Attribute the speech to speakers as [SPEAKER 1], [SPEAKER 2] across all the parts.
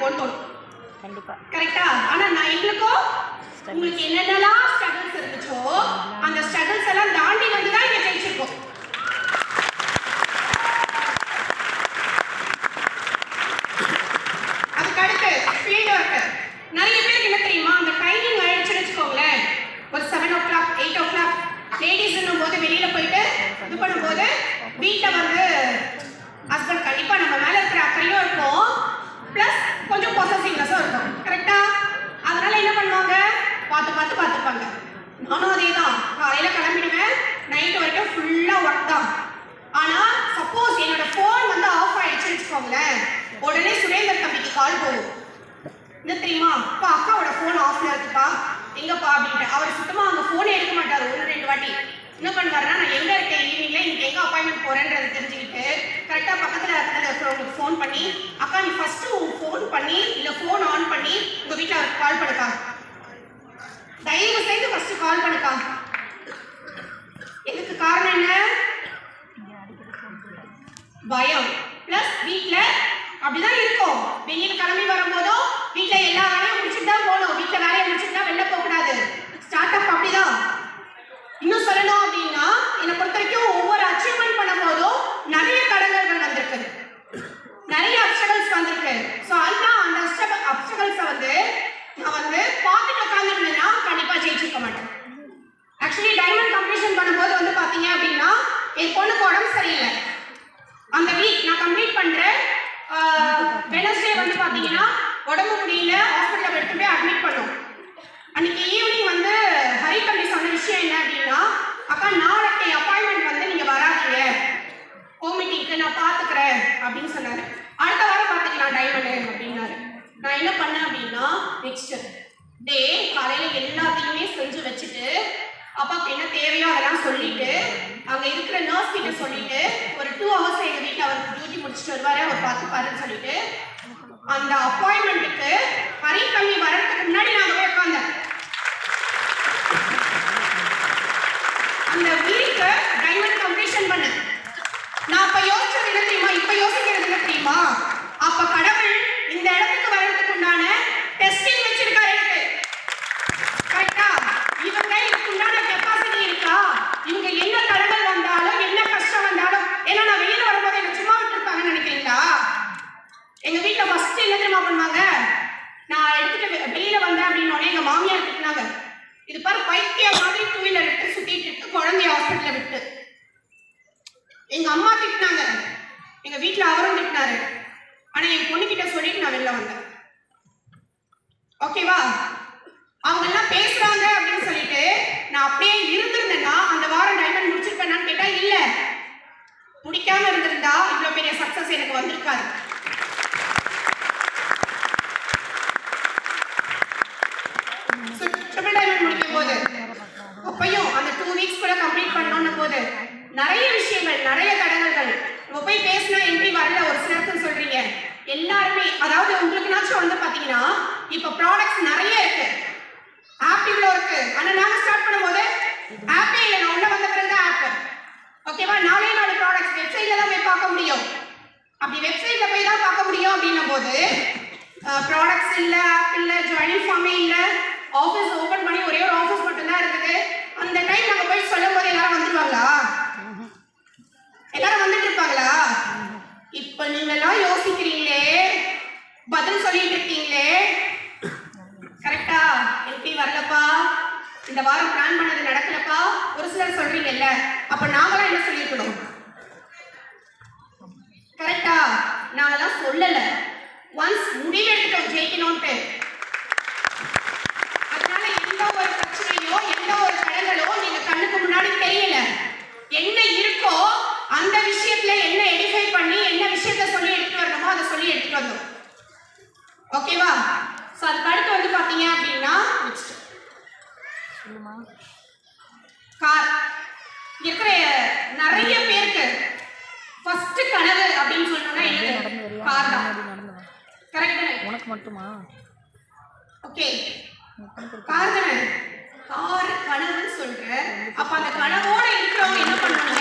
[SPEAKER 1] இருக்கும்னு தோணும்.
[SPEAKER 2] கண்டிப்பா
[SPEAKER 1] கரெக்டா? ஆனா நான் எங்களுக்கும் உங்களுக்கு என்னென்னலாம் ஸ்ட்ரகிள்ஸ் இருந்துச்சோ அந்த ஸ்ட்ரகிள்ஸ் எல்லாம் தாண்டி வந்து தான் இங்க ஜெயிச்சிருக்கோம். அதுக்கு அடுத்து ஃபீல்ட் ஒர்க். நிறைய பேருக்கு என்ன தெரியுமா, அந்த டைமிங் ஆயிடுச்சுன்னு வச்சுக்கோங்களேன், ஒரு 7 o'clock 8 o'clock லேடிஸ்ன்னும் போது வெளியில போயிட்டு இது பண்ணும்போது வீட்டில் வந்து ஹஸ்பண்ட் கண்டிப்பா நம்ம மேல இருக்கிற அக்கறையும் இருக்கும், பிளஸ் கொஞ்சம் பொசசிவ்னஸும் இருக்கும். கரெக்டா? அதனால என்ன பண்ணுவாங்க, பார்த்துப்பாங்க. நானும் அதே தான், காலையில கிளம்பிடுவேன், நைட் வரைக்கும் ஃபுல்லா ஒர்க் தான். ஆனா சப்போஸ் என்னோட ஃபோன் வந்து ஆஃப் ஆயிடுச்சுன்னு வச்சுக்கோங்களேன், உடனே சுரேந்தர் தம்பிக்கு கால் போகும். என்ன தெரியுமா, அப்பா அக்காவோட ஃபோன் ஆஃப்ல இருக்குப்பா, எங்கப்பா அப்படின்ட்டு. அவர் சுத்தமா அவங்க ஃபோனே எடுக்க மாட்டார். 1-2 வாட்டி என்ன பண்ணுவாருன்னா, நான் எங்க இருக்கேன் ஈவினிங்ல, இன்னைக்கு எங்க அப்பாயின்மெண்ட் போறேன்றதை தெரிஞ்சுக்கிட்டு கரெக்டா பக்கத்துல இருக்கிறவங்களுக்கு ஃபோன் பண்ணி, அக்கா நீ ஃபர்ஸ்ட் ஃபோன் பண்ணி இல்ல ஃபோன் ஆன் பண்ணி உங்க வீட்டுல அவருக்கு கால் பண்ணுக்கா, தயவு செய்து ஃபர்ஸ்ட் கால் பண்ணுக்கா. இதுக்கு காரணம் என்ன, பயம். பிளஸ் வீட்ல அப்படிதான் இருக்கும், வெளியில கிளம்பி வரும்போதும் வீட்ல எல்லா வேலையும் முடிச்சுட்டு தான் போகணும், வீட்ல வேலையை முடிச்சுட்டு தான் வெளில போக கூடாது. ஸ்டார்ட் அப் அப்படிதான். இன்னும் சொல்லணும் அப்படின்னா, என்னை பொறுத்த வரைக்கும் ஒவ்வொரு அச்சீவ்மெண்ட் பண்ணும் போதும் நிறைய தடங்கல்கள் வந்திருக்கு, நிறைய அப்டக்கல்ஸ் வந்திருக்கு. ஸோ அந்த அப்டக்கல்ஸை வந்து நான் வந்து பார்த்துட்டு உட்காந்துருந்தேன்னா கண்டிப்பா ஜெயிச்சிருக்க மாட்டேன். ஆக்சுவலி டைமண்ட் கம்ப்ளீஷன் பண்ணும்போது வந்து பாத்தீங்க அப்படின்னா, என் பொண்ணுக்கு உடம்பு சரியில்லை. அந்த வீக் நான் கம்ப்ளீட் பண்றேன், வெனஸ்டே வந்து பாத்தீங்கன்னா உடம்பு முடியல, ஹாஸ்பிட்டல் எடுத்து போய் அட்மிட் பண்ணோம். அன்னைக்கு ஈவினிங் வந்து ஹரிதம்பி சொன்ன விஷயம் என்ன அப்படின்னா, அக்கா நாளைக்கு அப்பாயின்மெண்ட் வந்து நீங்க வராதீங்க, ஹோம் மீட்டிங்க்கு நான் பாத்துக்கிறேன் அப்படின்னு சொன்னாரு. அடுத்த வாரம் பாத்துக்கலாம் டைமண்ட் அப்படின்னாரு. நான் என்ன பண்ணேன் அப்படின்னா, நெக்ஸ்ட் டே காலையில எல்லாத்தையுமே செஞ்சு வச்சுட்டு அப்பாவுக்கு என்ன தேவையோ அதெல்லாம் சொல்லிட்டு அங்க இருக்கிற நர்ஸ் கிட்ட சொல்லிட்டு ஒரு 2 hours எங்க வீட்டுல அவருக்கு டியூட்டி முடிச்சுட்டு வருவாரு, அவர் பார்த்துப்பாருன்னு சொல்லிட்டு அந்த அப்பாயின்மெண்ட்டுக்கு ஹரிதம்பி வரதுக்கு முன்னாடி நாங்க போய் உட்கார்ந்தேன். அந்த வீக் டைமண்ட் கம்ப்ளீஷன் பண்ண நான் அப்ப யோசிச்சது என்ன தெரியுமா, இப்ப யோசிக்கிறது என்ன தெரியுமா, அப்ப கடவுள் இந்த இடத்துக்கு வர்றதுக்கு உண்டான டெஸ்டிங் வச்சிருக்காரு எனக்கு. கரெக்டா? இவங்க இதுக்கு உண்டான கெப்பாசிட்டி இருக்கா, இவங்க என்ன தடங்கள் வந்தாலும் என்ன கஷ்டம் வந்தாலும், ஏன்னா நான் வெளியில வரும்போது என்ன சும்மா விட்டுருப்பாங்கன்னு நினைக்கிறீங்களா? எங்க வீட்டுல ஃபர்ஸ்ட் என்ன தெரியுமா பண்ணுவாங்க, நான் எடுத்துட்டு வெளியில வந்தேன் அப்படின்னு எங்க மாமியார் திட்டினாங்க, இது பாரு பைத்திய மாதிரி 2 வீலர் எடுத்து சுத்திட்டு இருக்கு குழந்தைய ஹாஸ்பிட்டல்ல விட்டு. எங்க அம்மா திட்டினாங்க, எங்க வீட்டுல அவரும் திட்டினாரு. ஆனா என் பொண்ணுகிட்ட சொல்லிட்டு நான் வெளில வந்தேன். ஓகேவா? அவங்க எல்லாம் பேசுறாங்க அப்படின்னு சொல்லிட்டு நான் அப்படியே இருந்திருந்தேன்னா அந்த வாரம் டைமண்ட் முடிச்சிருப்பேன்னு கேட்டா இல்ல, முடிக்காம இருந்திருந்தா இவ்வளவு பெரிய சக்சஸ் எனக்கு வந்திருக்காது. ட்ரிபிள் டைமண்ட் முடிக்கும் போது அப்பையும் அந்த 2 வீக்ஸ் கூட கம்ப்ளீட் பண்ணணும் போது நிறைய விஷயங்கள், நிறைய தடங்கல்கள். நம்ம போய் பேசினா என்ட்ரி வரல ஒரு சிலருக்கு சொல்றீங்க, எல்லாருமே அதாவது உங்களுக்குனாச்சும் வந்து பாத்தீங்கன்னா இப்ப ப்ராடக்ட்ஸ் நிறைய இருக்கு, ஆப் இவ்வளோ இருக்கு. ஆனா நாங்க ஸ்டார்ட் பண்ணும்போது ஆப்பே இல்லை, நான் உள்ள வந்த பிறகு தான் ஆப். ஓகேவா? 4 ப்ராடக்ட்ஸ் வெப்சைட்ல தான் போய் பார்க்க முடியும். அப்படி வெப்சைட்ல போய் தான் பார்க்க முடியும் அப்படின்னும் போது ப்ராடக்ட்ஸ் இல்ல, ஆப் இல்ல, ஜாயினிங் ஃபார்மே இல்ல, ஆஃபீஸ் ஓபன் பண்ணி ஒரே ஒரு ஆஃபீஸ் மட்டும் தான் இருக்குது. அந்த டைம் நாங்க போய் சொல்லும் போது எல்லாரும் வந்துருவாங்களா? எல்லாரும் வந்துட்டு இருப்பாங்களா? இப்ப நீங்க எல்லாம் யோசிக்கிறீங்களே, பதில் சொல்லிட்டு இருக்கீங்களே, கரெக்டா? எப்படி வரலப்பா, இந்த வாரம் பிளான் பண்ணது நடக்கலப்பா, ஒரு சிலர் சொல்றீங்கல்ல, அப்ப நாங்களாம் என்ன சொல்லிருக்கணும்? கரெக்டா? நாங்களாம் சொல்லல, ஒன்ஸ் முடிவு எடுத்துட்டோம் ஜெயிக்கணும்ட்டு. அதனால எந்த ஒரு பிரச்சனையோ எந்த ஒரு தடங்களோ நீங்க கண்ணுக்கு முன்னாடி தெரியல, என்ன இருக்கோ அந்த விஷயத்துல என்ன எடிஃபை பண்ணி என்ன விஷயத்த சொல்லி எடுத்துட்டு வரணுமோ அதை சொல்லி எடுத்துட்டு வந்தோம். ஓகேவா? சோ அதுக்கு அடுத்து வந்து பாத்தீங்க அப்படின்னா கார். இருக்கிற நிறைய பேருக்கு ஃபர்ஸ்ட் கனவு அப்படின்னு சொன்னோம்னா என்னது? கார் தான். கரெக்ட் தானே?
[SPEAKER 2] உனக்கு மட்டுமா?
[SPEAKER 1] ஓகே, கார் தானே? கார் கனவுன்னு சொல்ற, அப்ப அந்த கனவோட இருக்கிறவங்க என்ன பண்ணுவாங்க?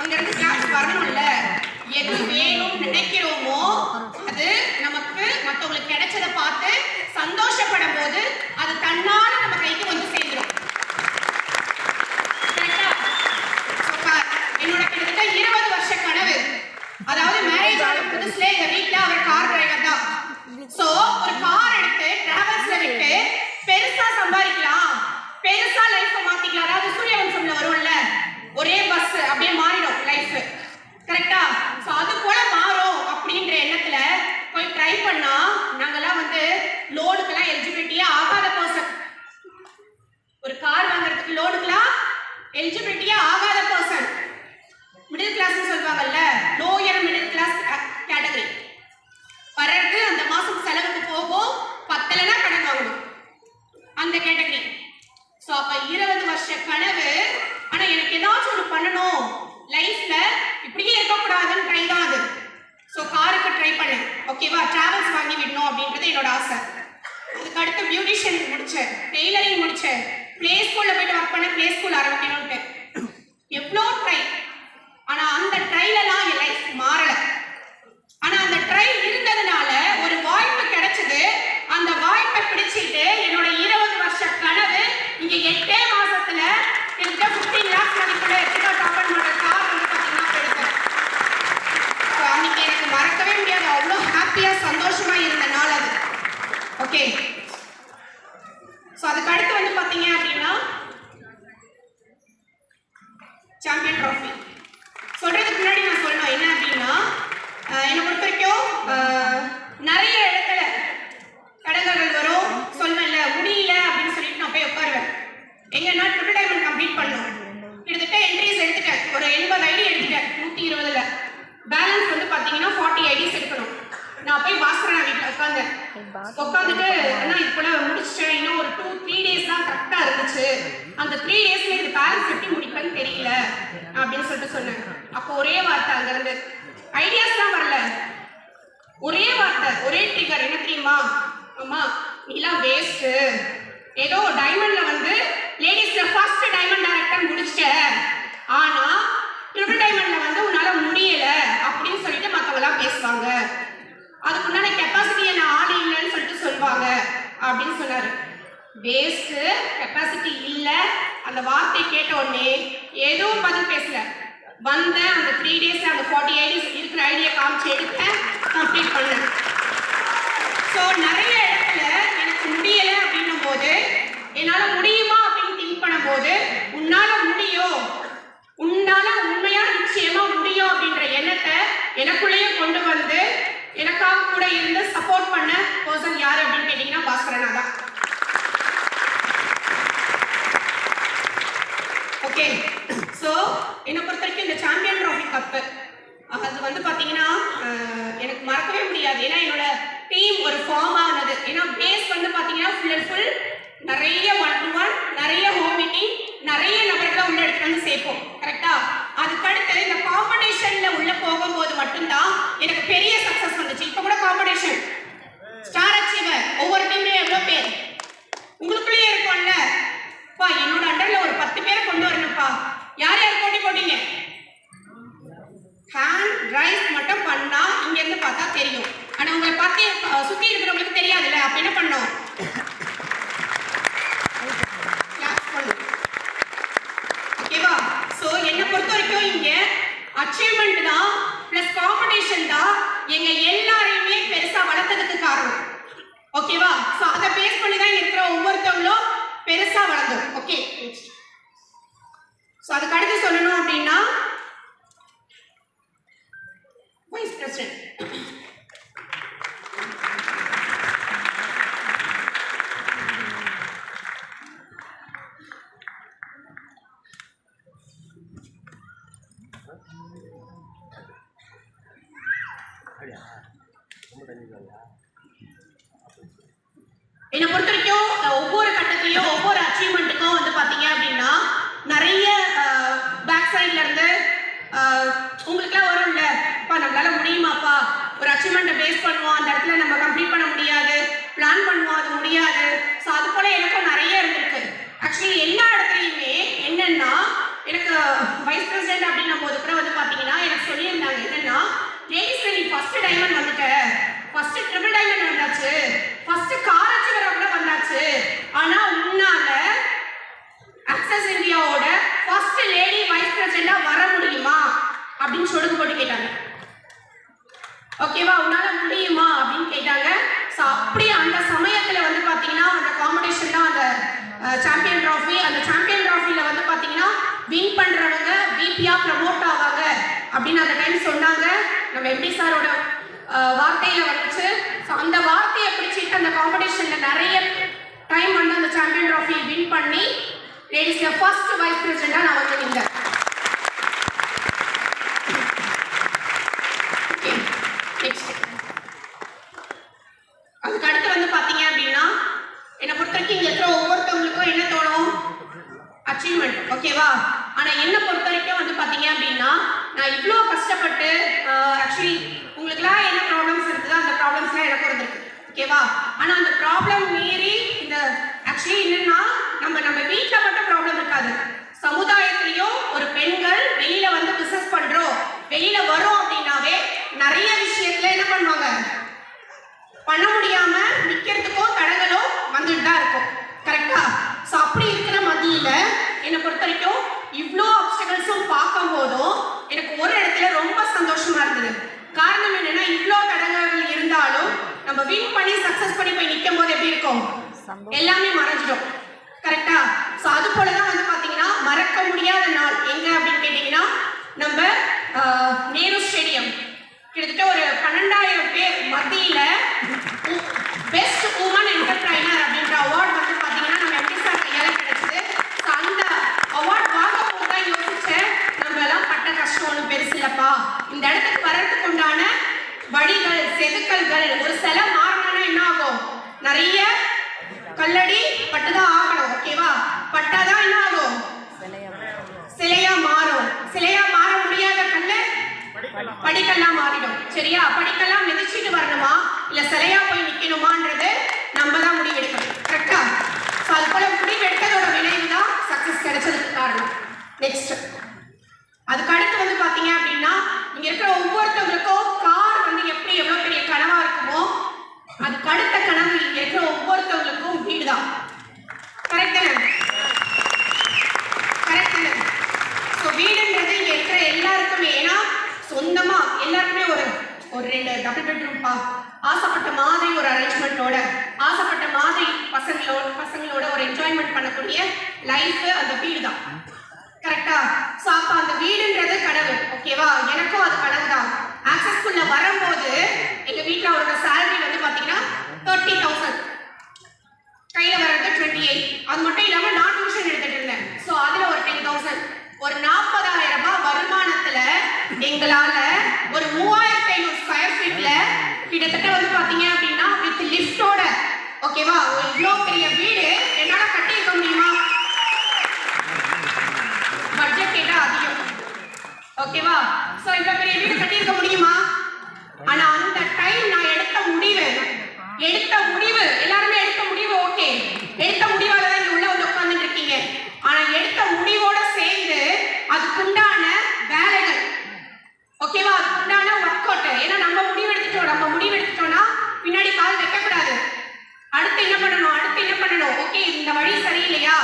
[SPEAKER 1] அங்க இருந்து கிளாஸ் ஆகாத பர்சன், மிடில் கிளாஸ்னு சொல்லுவாங்கல்ல, லோயர் மிடில் கிளாஸ் கேட்டகரி வர்றது, அந்த மாசம் செலவுக்கு போகும், பத்தலைனா கடன் வாங்கணும், அந்த கேட்டகரி. ஸோ அப்போ 20 வருஷ கனவு. ஆனால் எனக்கு ஏதாச்சும் ஒரு பண்ணணும் லைஃப்ல, இப்படியே இருக்கக்கூடாதுன்னு ட்ரை தான் அது. ஸோ காருக்கு ட்ரை பண்ணேன், ஓகேவா, டிராவல்ஸ் வாங்கி விடணும் அப்படின்றது என்னோட ஆசை. அதுக்கு அடுத்து பியூட்டிஷியன் முடிச்சேன், டெய்லரிங் முடிச்சேன், பிளே ஸ்கூல்ல போயிட்டு ஒர்க் பண்ண, பிளே ஸ்கூல் ஆரம்பிக்கணும்ட்டு எவ்வளோ ட்ரை. ஆனா அந்த ட்ரைலெல்லாம் என் லைஃப் மாறல. ஆனா அந்த ட்ரை இருந்ததுனால ஒரு வாய்ப்பு கிடைச்சது. அந்த வாய்ப்பை பிடிச்சிட்டு என்னோட 20 வருஷ கனவு இங்க 8 மாசத்துல கிட்ட 15 lakhs மதிப்புள்ள எக்ஸ்ட்ரா டாப்பர் மாடல் கார் வந்து பாத்தீங்கன்னா எடுத்தேன். அன்னைக்கு எனக்கு மறக்கவே முடியாது, அவ்வளோ ஹாப்பியா சந்தோஷமா இருந்த நாள் அது. ஓகே, ஸோ அதுக்கு அடுத்து வந்து பாத்தீங்க அப்படின்னா சாம்பியன் ட்ராஃபி. சொல்றதுக்கு முன்னாடி நான் சொல்லணும் என்ன அப்படின்னா, என்னை பொறுத்த வரைக்கும் நிறைய இடத்துல தடங்கல்கள் வரும். சொல்வேன்ல, முடியல அப்படின்னு சொல்லிட்டு நான் போய் உட்காருவேன். எங்கன்னா ட்ரிபிள் டைமண்ட் கம்ப்ளீட் பண்ணணும். கிட்டத்தட்ட என்ட்ரிஸ் எடுத்துட்டேன், ஒரு 80 ஐடி எடுத்துட்டேன் 120ல். பேலன்ஸ் வந்து பார்த்தீங்கன்னா 40 ஐடிஸ் எடுக்கணும். நான் போய் பாஸ்கரன் வீட்டில் உட்காந்துட்டு ஏன்னா இப்போ முடிச்சிட்டேன், இன்னும் ஒரு 2-3 days தான் கரெக்டாக இருந்துச்சு, அந்த 3 daysல இது பேலன்ஸ் எப்படி முடிப்பேன்னு தெரியல அப்படின்னு சொல்லிட்டு சொன்னேன். அப்போ ஒரே வார்த்தை அங்கேருந்து, ஐடியாஸ்லாம் வரல, ஒரே வார்த்தை, ஒரே ட்ரிகர், என்ன தெரியுமா, அம்மா நீலாம் வேஸ்ட்டு, ஏதோ டைமண்ட்ல வந்து லேடிஸ்ல ஃபர்ஸ்ட் டைமண்ட் டைரக்டர் முடிச்சிட்ட, ஆனா ட்ரிபிள் டைமண்ட்ல வந்து உன்னால முடியல அப்படின்னு சொல்லிட்டு மற்றவங்களாம் பேசுவாங்க, அதுக்குண்டான கெப்பாசிட்டியை நான் ஆள் இல்லைன்னு சொல்லிட்டு சொல்லுவாங்க அப்படின்னு சொன்னாரு. வேஸ்ட்டு, கெப்பாசிட்டி இல்லை, அந்த வார்த்தையை கேட்ட உடனே எதுவும் பதில் பேசல. வந்தேன், அந்த 3 daysல அந்த 40 ஐடிஸ் இருக்கிற ஐடியா காமிச்சு எடுத்தேன், கம்ப்ளீட் பண்ணேன். ஸோ நிறைய இடத்துல எனக்கு முடியலை அப்படின்னும் போது, என்னால் முடியுமா அப்படின்னு திங்க் பண்ணும்போது, உன்னால முடியும், உன்னால உண்மையா நிச்சயமா முடியும் அப்படின்ற எண்ணத்தை எனக்குள்ளேயே கொண்டு வந்து எனக்காக கூட இருந்து சப்போர்ட் பண்ண பர்சன் யாரு அப்படின்னு கேட்டீங்கன்னா பாஸ்கரனா தான். ஓகே, ஸோ என்னை பொறுத்த வரைக்கும் இந்த சாம்பியன் ட்ராஃபி கப்பு அது வந்து பார்த்தீங்கன்னா எனக்கு மறக்கவே முடியாது. ஏன்னா என்னோட டீம் ஒரு ஃபார்ம் ஆனது. ஏன்னா பேஸ் வந்து பார்த்தீங்கன்னா ஃபுல் அண்ட் ஃபுல் நிறைய 1-to-1, நிறைய ஹோம் மீட்டிங், நிறைய நபர்களை உள்ள எடுத்துட்டு வந்து சேர்ப்போம், கரெக்டா. அதுக்கடுத்து இந்த காம்படிஷன்ல உள்ள போகும்போது மட்டும்தான் எனக்கு பெரிய சக்சஸ் வந்துச்சு. இப்போ கூட காம்படிஷன் ஸ்டார் அச்சீவர் ஒவ்வொரு டீம்லயும் எவ்வளோ பேர் உங்களுக்குள்ளேயே இருக்கும்ல, பா என்னோட அண்டர்ல ஒரு 10 பேரை கொண்டு வரணும்ப்பா, யார் யார் போட்டி போட்டீங்க, ஹேண்ட் ரைஸ் மட்டும் பண்ணா இங்க இருந்து பார்த்தா தெரியும், ஆனா உங்களை பார்த்து சுத்தி இருக்கிறவங்களுக்கு தெரியாதுல்ல. அப்ப என்ன பண்ணோம், ஓகேவா. சோ என்னை பொறுத்த வரைக்கும் இங்க அச்சீவ்மெண்ட் தான் பிளஸ் காம்படிஷன் தான் எங்க எல்லாரையுமே பெருசா வளர்த்ததுக்கு காரணம், ஓகேவா. சோ அதை பேஸ் பண்ணி தான் இருக்கிற ஒவ்வொருத்தவங்களும் பெருசா வளர்ந்தோம். ஓகே, சோ அதுக்கு அடுத்து சொல்லணும் அப்படின்னா வைஸ் பிரசிடென்ட். என்னை பொறுத்த வரைக்கும் ஒவ்வொரு கட்டத்திலையும் ஒவ்வொரு அச்சீவ்மெண்ட்டுக்கும் வந்து பார்த்தீங்க அப்படின்னா நிறைய பேக் சைட்ல இருந்து உங்களுக்குலாம் வரும்ல, அப்பா நம்மளால முடியுமாப்பா, ஒரு அச்சீவ்மெண்ட்டை பேஸ் பண்ணுவோம், அந்த இடத்துல நம்ம கம்ப்ளீட் பண்ண முடியாது, பிளான் பண்ணுவோம், அது முடியாது. ஸோ அது போல எனக்கும் நிறைய இருந்திருக்கு. ஆக்சுவலி எல்லா இடத்துலையுமே என்னன்னா எனக்கு வைஸ் பிரசிடென்ட் அப்படின்னும் போது கூட வந்து பார்த்தீங்கன்னா எனக்கு சொல்லியிருந்தாங்க என்னன்னா, லேடிஸ்ல நீ ஃபர்ஸ்ட் டைமண்ட் வந்துட்ட, ஃபர்ஸ்ட் ட்ரிபிள் டைமண்ட் வந்தாச்சு, ஃபர்ஸ்ட் கார் அச்சீவர் கூட வந்தாச்சு, ஆனா உன்னால அக்சஸ் இந்தியாவோட ஃபர்ஸ்ட் லேடி வைஸ் பிரசிடென்ட்டா வர முடியுமா அப்படின்னு சொல்லுங்க போட்டு கேட்டாங்க. ஓகேவா, உன்னால முடியுமா அப்படின்னு கேட்டாங்க. ஸோ அப்படி அந்த சமயத்துல வந்து பாத்தீங்கன்னா அந்த காம்படிஷன் தான் அந்த சாம்பியன் ட்ராஃபி. அந்த சாம்பியன் ட்ராஃபில வந்து பாத்தீங்கன்னா வின் பண்றவங்க விபியா ப்ரமோட் ஆவாங்க அப்படின்னு அந்த டைம் சொன்னாங்க. நம்ம எம்டி சாரோட வார்த்தையில வந்துச்சு. ஸோ அந்த வார்த்தையை பிடிச்சிட்டு அந்த காம்படிஷன்ல நிறைய டைம் வந்து அந்த சாம்பியன் ட்ராஃபி வின் பண்ணி லேடிஸ்ல ஃபர்ஸ்ட் வைஸ் பிரசிடென்ட்டா நான் வந்து நின்றேன். வரைக்கும் வந்து பார்த்தீங்க அப்படின்னா நான் இவ்வளோ கஷ்டப்பட்டு ஆக்சுவலி உங்களுக்குலாம் என்ன ப்ராப்ளம்ஸ் இருக்குதோ அந்த ப்ராப்ளம்ஸ்லாம் எனக்கு இருந்திருக்கு. ஓகேவா? ஆனால் அந்த ப்ராப்ளம் மீறி இந்த ஆக்சுவலி என்னன்னா நம்ம வீட்டில் மட்டும் ப்ராப்ளம் இருக்காது, சமுதாயத்திலையும் ஒரு பெண்கள் வெளியில வந்து பிசினஸ் பண்றோம் வெளியில வரோம் அப்படின்னாவே நிறைய விஷயத்துல என்ன பண்ணுவாங்க, பண்ண முடியாம நிக்கிறதுக்கும் தடங்களும் வந்துட்டு தான் இருக்கும். கரெக்டா? ஸோ அப்படி இருக்கிற மத்தியில என்னை பொறுத்த வரைக்கும் இவ்வளோ ஆப்ஸ்டகல்ஸும் பார்க்கும் போதும் எனக்கு ஒரு இடத்துல ரொம்ப சந்தோஷமா இருந்தது. காரணம் என்னன்னா இவ்வளோ தடங்கள் இருந்தாலும் நம்ம வின் பண்ணி சக்சஸ் பண்ணி போய் நிற்கும் போது எப்படி இருக்கும், எல்லாமே மறைஞ்சிடும். கரெக்டா? ஸோ அது போலதான் வந்து பாத்தீங்கன்னா மறக்க முடியாத நாள் எங்க அப்படின்னு கேட்டீங்கன்னா நம்ம நேரு ஸ்டேடியம் கிட்டத்தட்ட ஒரு 12,000 பேர் மத்தியில பெஸ்ட் உமன் என்டர்பிரைனர் அப்படின்ற அவார்டு வந்து பாத்தீங்கன்னா நம்ம எப்படி சார் கையால கிடைச்சது. ஸோ அந்த அவார்டு வாங்க போதுதான் யோசிச்சேன், நம்ம எல்லாம் பட்ட கஷ்டம் ஒன்றும் பெருசு இல்லப்பா, இந்த இடத்துக்கு வர்றதுக்கு உண்டான வழிகள் செதுக்கல்கள் ஒரு சில மாறணும்னா என்ன ஆகும், நிறைய கல்லடி பட்டுதான் ஆகணும். ஓகேவா? பட்டாதான் என்ன ஆகும், சிலையா மாறும். சிலையா மாற முடியாத கல்லு படிக்கல்லாம் மாறிடும். சரியா? படிக்கல்லாம் மிதிச்சிட்டு வரணுமா இல்ல சிலையா போய் நிக்கணுமான்றது நம்ம தான் முடிவெடுக்கணும். கரெக்டா? ஸோ அது போல முடிவெடுத்ததோட விளைவு தான் சக்சஸ் கிடைச்சதுக்கு காரணம். நெக்ஸ்ட் அதுக்கு அடுத்து வந்து பாத்தீங்க அப்படின்னா இங்க இருக்கிற ஒவ்வொருத்தவங்களுக்கும் கார் வந்து எப்படி எவ்வளவு பெரிய கனவா இருக்குமோ அதுக்கு அடுத்த கனவு இங்க இருக்கிற ஒவ்வொருத்தவங்களுக்கும் வீடு தான். கரெக்டான? கரெக்டான? ஸோ வீடுன்றது இங்க இருக்கிற எல்லாருக்குமே, ஏன்னா சொந்தமா எல்லாருக்குமே ஒரு 2 டபுள் பெட்ரூம்பா ஆசைப்பட்ட மாதிரி ஒரு அரேஞ்ச்மெண்ட்டோட ஆசைப்பட்ட மாதிரி பசங்களோட ஒரு என்ஜாய்மெண்ட் பண்ணக்கூடிய லைஃப் அந்த வீடு தான். கரெக்டா? ஸோ அப்போ அந்த வீடுன்றது கனவு. ஓகேவா? எனக்கும் அது கனவு தான். ஆக்சஸ்குள்ள வரும்போது எங்க வீட்டில் அவரோட சேலரி வந்து பார்த்தீங்கன்னா 30,000, கையில் வர்றது 28. அது மட்டும் இல்லாமல் நான் டியூஷன் எடுத்துட்டு இருந்தேன். ஸோ அதில் ஒரு 10,000, ஒரு 40,000 ரூபாய் வருமானத்தில் எங்களால் ஒரு 3,500 ஸ்கொயர் ஃபீட்ல கிட்டத்தட்ட வந்து பார்த்தீங்க அப்படின்னா வித் லிஃப்டோட, ஓகேவா, ஒரு இவ்வளோ பெரிய வீடு என்னால் கட்டியிருக்க முடியுமா? பட்ஜெட் கேட்டா அதிகம். ஓகேவா? சோ இந்த பெரிய வீடு கட்டியிருக்க முடியுமா? ஆனா அந்த டைம் நான் எடுத்த முடிவு எல்லாருமே எடுத்த முடிவு ஓகே, எடுத்த முடிவால தான் இங்க உள்ள வந்து உட்கார்ந்துட்டு இருக்கீங்க. ஆனா எடுத்த முடிவோட சேர்ந்து அதுக்குண்டான வேலைகள், ஓகேவா, அதுக்குண்டான ஒர்க் அவுட். ஏன்னா நம்ம முடிவு எடுத்துட்டோம்னா பின்னாடி கால் வைக்கக்கூடாது. அடுத்து என்ன பண்ணணும், ஓகே இந்த வழி சரியில்லையா,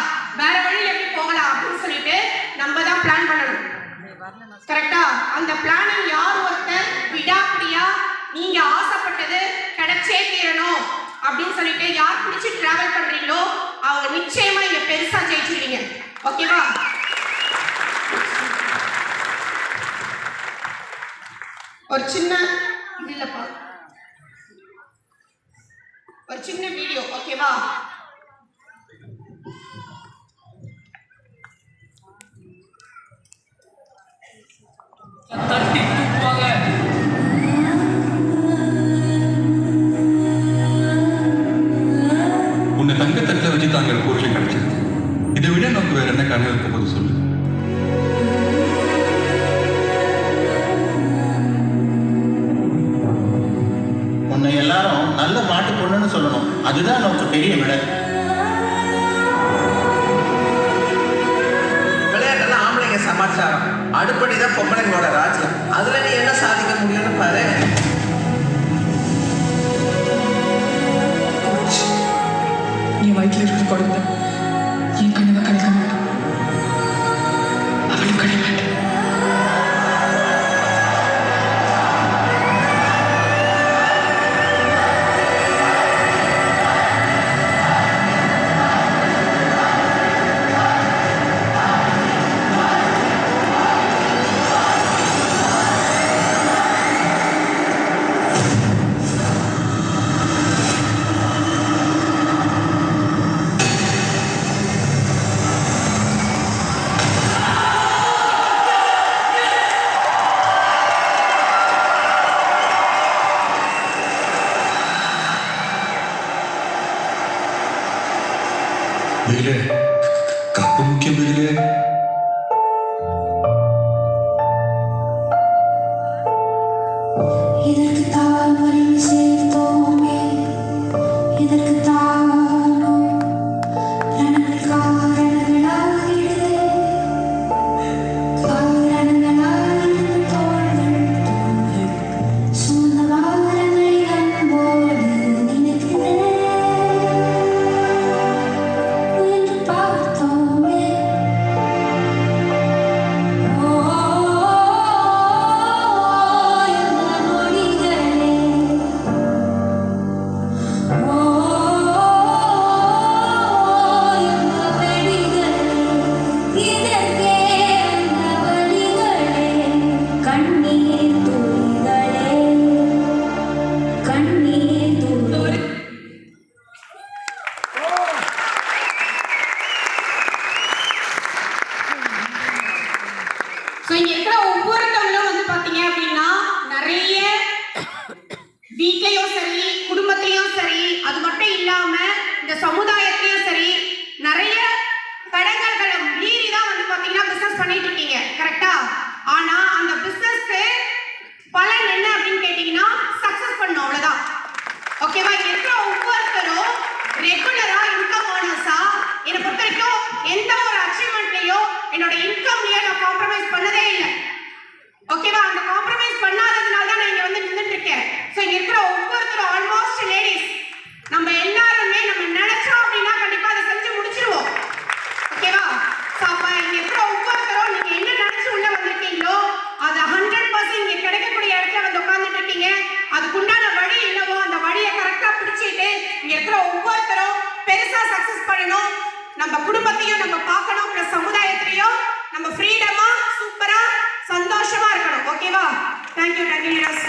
[SPEAKER 1] வேற வழியில் எப்படி போகலாம் அப்படின்னு சொல்லிட்டு நம்ம தான் பிளான் பண்ணணும். கரெக்டா? அந்த பிளானிங் யார் ஒருத்தர் விடாப்பிடியா நீங்க ஆசைப்பட்டது கிடைச்சே தீரணும் அப்படின்னு சொல்லிட்டு யார் பிடிச்சி டிராவல் பண்றீங்களோ அவங்க நிச்சயமா இங்க பெருசா ஜெயிச்சிருவீங்க. ஓகேவா? ஒரு சின்ன இல்லப்பா, ஒரு சின்ன வீடியோ. ஓகேவா?
[SPEAKER 2] தட்டி தூக்குவாங்க. உன்னை தங்கத்தட்டில் வச்சு தாங்கிற பொருள் கிடைச்சது. இதை விட நமக்கு வேற என்ன கனவு இருக்க போது சொல்லு.
[SPEAKER 3] உன்னை எல்லாரும் நல்ல மாட்டு பொண்ணுன்னு சொல்லணும், அதுதான் நமக்கு பெரிய விட.
[SPEAKER 4] விளையாட்டெல்லாம் ஆம்பளைங்க சமாச்சாரம், அடுப்படிதான் பொம்பளைங்களோட ராஜ்யம். அதுல நீ என்ன சாதிக்க முடியும்னு பாரு.
[SPEAKER 5] என் வயிற்றுல இருக்கிற குழந்தை என் கனவை கலைக்க மாட்டேன், அவளும் கலைய மாட்டேன்.
[SPEAKER 2] பிகிலே, காப்பு முக்கியம் பிகிலே.
[SPEAKER 1] ஸோ இங்க இருக்கிற ஒவ்வொருத்தவங்களும் வந்து பாத்தீங்க அப்படின்னா நிறைய வீட்லயும் சரி குடும்பத்திலயும் சரி அது மட்டும் இல்லாம இந்த சமுதாயத்திலயும் சரி நிறைய தடங்கல்களை மீறி தான் வந்து பாத்தீங்கன்னா பிசினஸ் பண்ணிட்டு இருக்கீங்க கரெக்டா? ஆனா அந்த பிசினஸ்க்கு பலன் என்ன அப்படின்னு கேட்டீங்கன்னா சக்சஸ் பண்ணும் அவ்வளவுதான். ஓகேவா? இங்க இருக்கிற ஒவ்வொருத்தரும் ரெகுலரா இன்கம் ஏர்னர்ஸா என்னை பொறுத்த வரைக்கும் எந்த ஒரு அச்சீவ்மெண்ட்லயோ என்னோட இன்கம்லயோ நான் காம்ப்ரமைஸ் பண்ணதே இல்லை. ஓகேவா? அந்த காம்ப்ரமைஸ் பண்ணாததுனால தான் நான் இங்க வந்து நின்றுட்டு இருக்கேன். ஸோ இங்க இருக்கிற ஒவ்வொருத்தரும் ஆல்மோஸ்ட் லேடிஸ் நம்ம எல்லாருமே நம்ம நினைச்சோம் அப்படின்னா கண்டிப்பா அதை செஞ்சு முடிச்சிருவோம். ஓகேவா? ஸோ அப்ப இங்க இருக்கிற ஒவ்வொருத்தரும் நீங்க என்ன நினைச்சு உள்ள வந்திருக்கீங்களோ அது 100% இங்க கிடைக்கக்கூடிய இடத்துல வந்து உட்கார்ந்துட்டு இருக்கீங்க. அதுக்குண்டான வழி என்னவோ அந்த வழியை கரெக்டா பிடிச்சிட்டு இங்க இருக்கிற ஒவ்வொருத்தரும் பெருசா சக்சஸ் பண்ணணும். நம்ம குடும்பத்தையும் நம்ம பார்க்கணும், பிளஸ் சமுதாயத்திலையும் நம்ம ஃப்ரீடமா சூப்பரா சந்தோஷமா இருக்கணும். ஓகேவா? Thank you leaders.